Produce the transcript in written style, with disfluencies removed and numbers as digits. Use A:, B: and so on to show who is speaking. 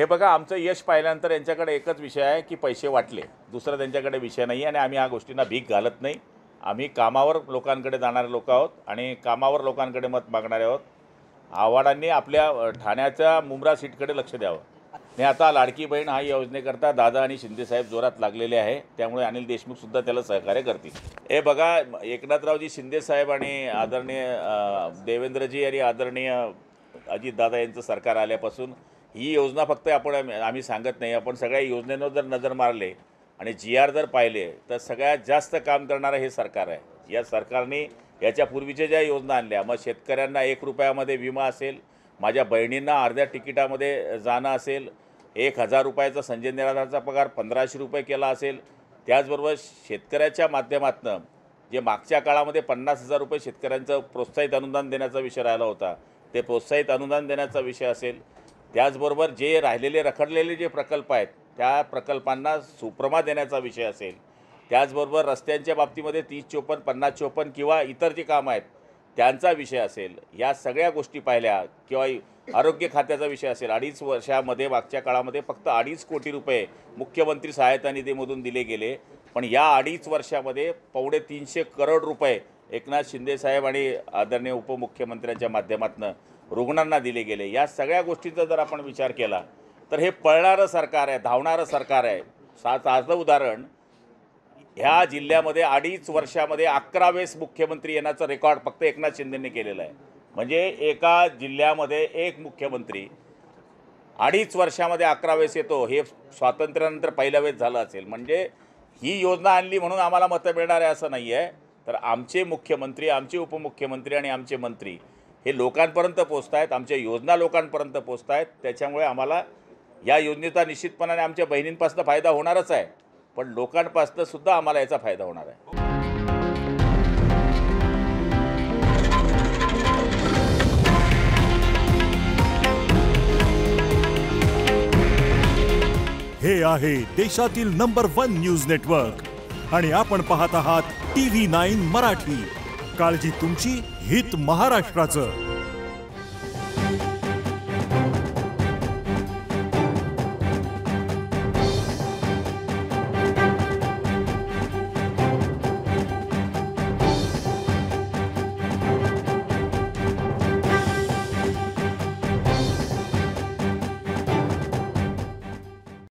A: हे बघा, आमचं यश पाहिल्यानंतर यांच्याकडे एकच विषय आहे की पैसे वाटले, दुसरा त्यांच्याकडे विषय नाही आणि आम्ही ह्या गोष्टींना भीक घालत नाही। आम्ही कामावर लोकांकडे जाणारे लोक आहोत आणि कामावर लोकांकडे मत मागणारे आहोत। आव्हाडांनी आपल्या ठाण्याच्या मुंब्रा सीटकडे लक्ष द्यावं। आणि आता लाडकी बहीण हा योजनेकरता दादा आणि शिंदेसाहेब जोरात लागलेले आहे, त्यामुळे अनिल देशमुखसुद्धा त्याला सहकार्य करतील। हे बघा, एकनाथरावजी शिंदेसाहेब आणि आदरणीय देवेंद्रजी आणि आदरणीय अजितदादा यांचं सरकार आल्यापासून ही योजना फक्त आम्ही सांगत नाही, आपण सगळ्या योजनेवर जर नजर मारले आणि GR जर पाहिले तर सगळ्यात जास्त काम करणारं हे सरकार आहे। या सरकारने याच्या पूर्वीच्या ज्या योजना आणल्या, मग शेतकऱ्यांना 1 रुपयामध्ये विमा असेल, माझ्या बहिणींना अर्ध्या तिकिटामध्ये जाणं असेल, 1000 रुपयाचा संजय निराधारचा पगार 1500 रुपये केला असेल, त्याचबरोबर शेतकऱ्याच्या माध्यमातून जे मागच्या काळामध्ये 50,000 रुपये शेतकऱ्यांचं प्रोत्साहित अनुदान देण्याचा विषय राहिला होता, ते प्रोत्साहित अनुदान देण्याचा विषय असेल, त्याचबरोबर जे राहिलेले रखडलेले जे प्रकल्प आहेत त्या प्रकल्पांना सुप्रमा देण्याचा विषय असेल, त्याचबरोबर रस्त्यांच्या बाबतीमध्ये 30-54, 50-54 किंवा इतर जे कामं आहेत त्यांचा विषय असेल, या सगळ्या गोष्टी पाहिल्या, किंवा आरोग्य खात्याचा विषय असेल। 2.5 वर्षामध्ये मागच्या काळामध्ये फक्त 2.5 कोटी रुपये मुख्यमंत्री सहायता निधीमधून दिले गेले, पण या 2.5 वर्षामध्ये 350 करोड रुपये एकनाथ शिंदेसाहेब आणि आदरणीय उपमुख्यमंत्र्यांच्या माध्यमातून रुग्णांना दिले गेले। या सगळ्या गोष्टींचा जर आपण विचार केला तर हे पळणारं सरकार आहे, धावणारं सरकार आहे। साधं उदाहरण, ह्या जिल्ह्यामध्ये 2.5 वर्षामध्ये 11 वेळेस मुख्यमंत्री येण्याचा रेकॉर्ड फक्त एकनाथ शिंदेंनी केलेला आहे। म्हणजे एका जिल्ह्यामध्ये एक मुख्यमंत्री 2.5 वर्षामध्ये 11 वेळेस येतो, हे स्वातंत्र्यानंतर पहिल्या वेळेस झालं असेल। म्हणजे ही योजना आणली म्हणून आम्हाला मतं मिळणार आहे असं नाही आहे, तर आमचे मुख्यमंत्री, आमचे उपमुख्यमंत्री आणि आमचे मंत्री हे लोकांपर्यंत पोहोचत आहेत, आमच्या योजना लोकांपर्यंत पोहोचत आहेत। त्याच्यामुळे आम्हाला या योजनेचा निश्चितपणाने आमच्या बहिणींपासून फायदा होणारच आहे, पण लोकांपासून सुद्धा आम्हाला याचा फायदा होणार आहे।
B: हे आहे देशातील नंबर 1 न्यूज नेटवर्क आणि आपण पाहत आहात TV9 मराठी। काळजी तुमची, हित महाराष्ट्राचं।